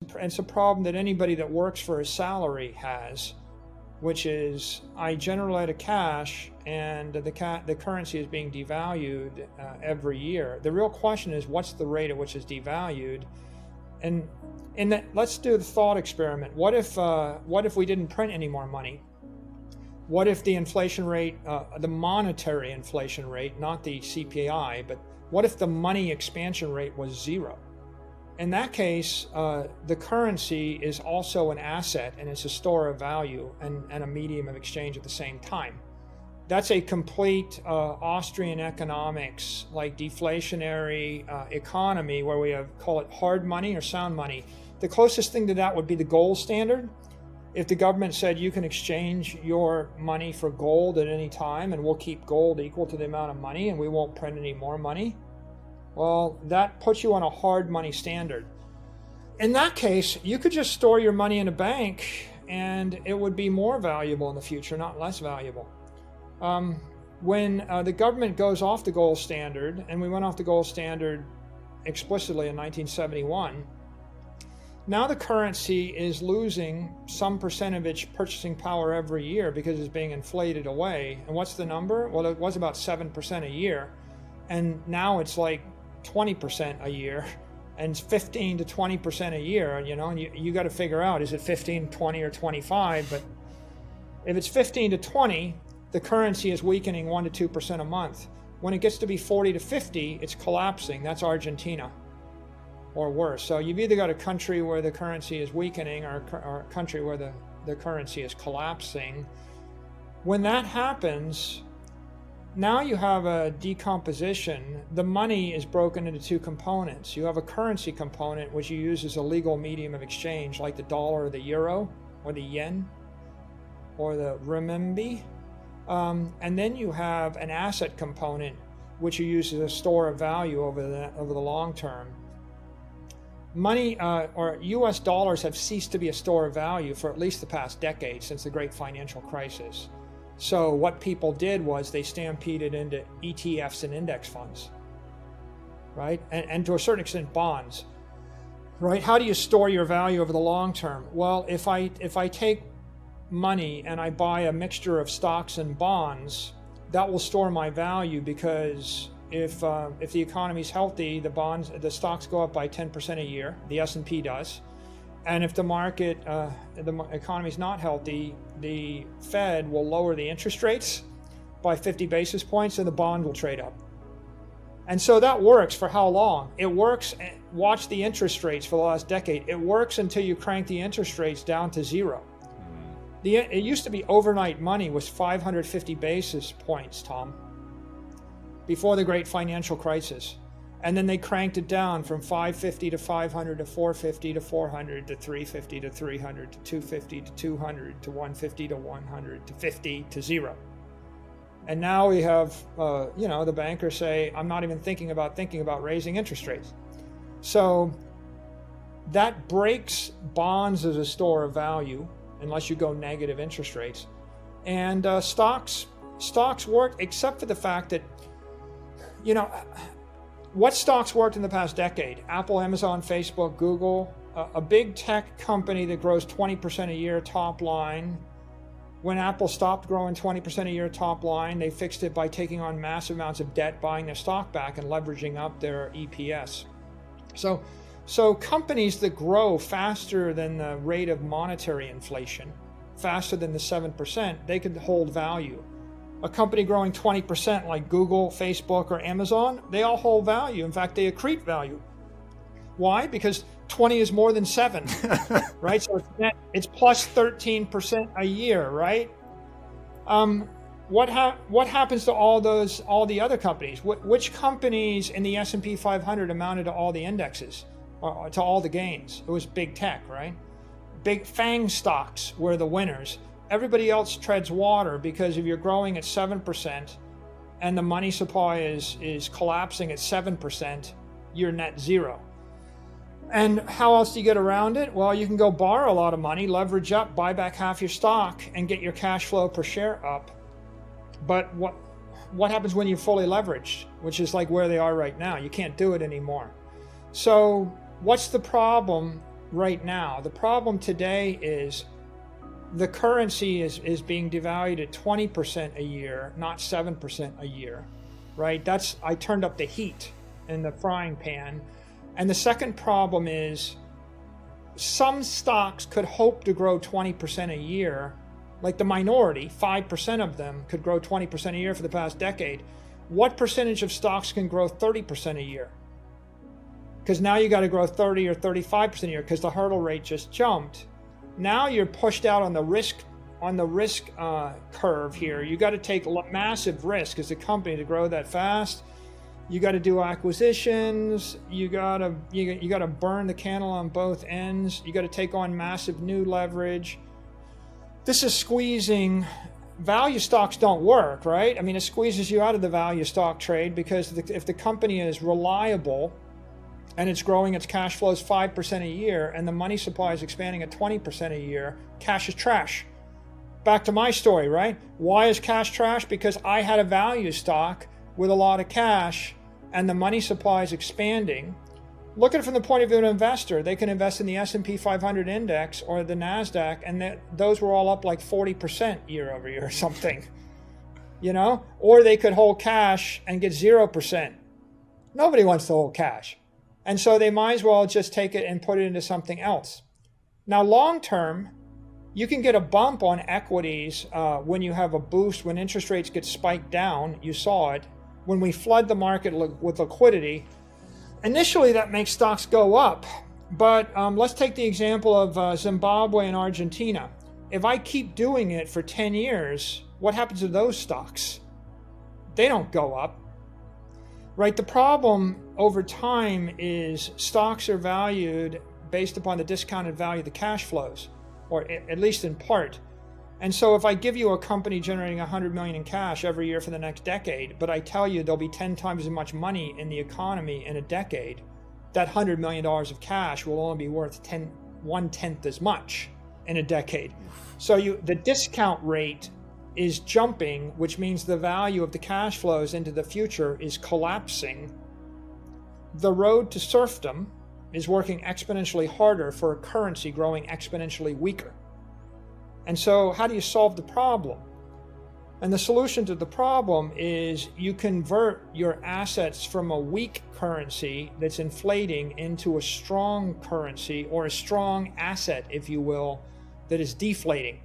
it's a problem that anybody that works for a salary has, which is I generate a cash and the currency is being devalued every year. The real question is, what's the rate at which it's devalued? And let's do the thought experiment. What if we didn't print any more money? What if the inflation rate, the monetary inflation rate, not the CPI, but what if the money expansion rate was zero? In that case, the currency is also an asset, and it's a store of value and a medium of exchange at the same time. That's a complete Austrian economics, like deflationary economy, where we call it hard money or sound money. The closest thing to that would be the gold standard. If the government said you can exchange your money for gold at any time, and we'll keep gold equal to the amount of money, and we won't print any more money, well, that puts you on a hard money standard. In that case, you could just store your money in a bank and it would be more valuable in the future, not less valuable. When the government goes off the gold standard, and we went off the gold standard explicitly in 1971, now the currency is losing some percent of its purchasing power every year because it's being inflated away. And what's the number? Well, it was about 7% a year, and now it's like 20% a year, and 15 to 20% a year, and you got to figure out, is it 15, 20, or 25? But if it's 15 to 20, the currency is weakening 1 to 2% a month. When it gets to be 40 to 50, it's collapsing. That's Argentina, or worse. So you've either got a country where the currency is weakening or a country where the currency is collapsing. When that happens, now you have a decomposition. The money is broken into two components. You have a currency component, which you use as a legal medium of exchange, like the dollar or the euro or the yen or the renminbi. And then you have an asset component, which you use as a store of value over the long term. Money or US dollars have ceased to be a store of value for at least the past decade, since the great financial crisis. So what people did was they stampeded into ETFs and index funds, right? And to a certain extent, bonds, right? How do you store your value over the long term? Well, if I take money and I buy a mixture of stocks and bonds, that will store my value, because if the economy is healthy, the stocks go up by 10% a year. The S&P does. And if the economy is not healthy, the Fed will lower the interest rates by 50 basis points, and the bond will trade up. And so that works for how long? It works, watch the interest rates for the last decade. It works until you crank the interest rates down to zero. It used to be overnight money was 550 basis points, Tom, before the great financial crisis. And then they cranked it down from 550 to 500 to 450 to 400 to 350 to 300 to 250 to 200 to 150 to 100 to 50 to zero. And now we have, the bankers say, I'm not even thinking about raising interest rates. So that breaks bonds as a store of value, unless you go negative interest rates. And stocks work, except for the fact that, what stocks worked in the past decade? Apple, Amazon, Facebook, Google, a big tech company that grows 20% a year top line. When Apple stopped growing 20% a year top line, they fixed it by taking on massive amounts of debt, buying their stock back, and leveraging up their EPS. So companies that grow faster than the rate of monetary inflation, faster than the 7%, they could hold value. A company growing 20% like Google, Facebook, or Amazon, they all hold value. In fact, they accrete value. Why? Because 20 is more than 7, right? So it's plus 13% a year, right? What happens to all the other companies? Which companies in the S&P 500 amounted to all the indexes, or to all the gains? It was big tech, right? Big FANG stocks were the winners. Everybody else treads water, because if you're growing at 7% and the money supply is collapsing at 7%, you're net zero. And how else do you get around it? Well, you can go borrow a lot of money, leverage up, buy back half your stock, and get your cash flow per share up. But what happens when you're fully leveraged, which is like where they are right now? You can't do it anymore. So what's the problem right now. The problem today is the currency is being devalued at 20% a year, not 7% a year, right? I turned up the heat in the frying pan. And the second problem is some stocks could hope to grow 20% a year, like the minority, 5% of them could grow 20% a year for the past decade. What percentage of stocks can grow 30% a year? Because now you got to grow 30 or 35% a year because the hurdle rate just jumped. Now you're pushed out on the risk curve here. You got to take massive risk as a company to grow that fast. You got to do acquisitions. You got to burn the candle on both ends. You got to take on massive new leverage. This is squeezing. Value stocks don't work, right? I mean, it squeezes you out of the value stock trade because if the company is reliable and it's growing its cash flows 5% a year and the money supply is expanding at 20% a year, cash is trash. Back to my story, right? Why is cash trash? Because I had a value stock with a lot of cash and the money supply is expanding. Look at it from the point of view of an investor. They can invest in the S&P 500 index or the NASDAQ, and those were all up like 40% year over year or something, Or they could hold cash and get 0%. Nobody wants to hold cash. And so they might as well just take it and put it into something else. Now, long term, you can get a bump on equities when you have a boost, when interest rates get spiked down. You saw it. When we flood the market with liquidity, initially that makes stocks go up. But let's take the example of Zimbabwe and Argentina. If I keep doing it for 10 years, what happens to those stocks? They don't go up. Right? The problem over time is stocks are valued based upon the discounted value of the cash flows, or at least in part. And so if I give you a company generating $100 million in cash every year for the next decade, but I tell you there'll be 10 times as much money in the economy in a decade, that $100 million of cash will only be worth 1/10 as much in a decade. So the discount rate is jumping, which means the value of the cash flows into the future is collapsing. The road to serfdom is working exponentially harder for a currency growing exponentially weaker. And so how do you solve the problem? And the solution to the problem is you convert your assets from a weak currency that's inflating into a strong currency, or a strong asset, if you will, that is deflating.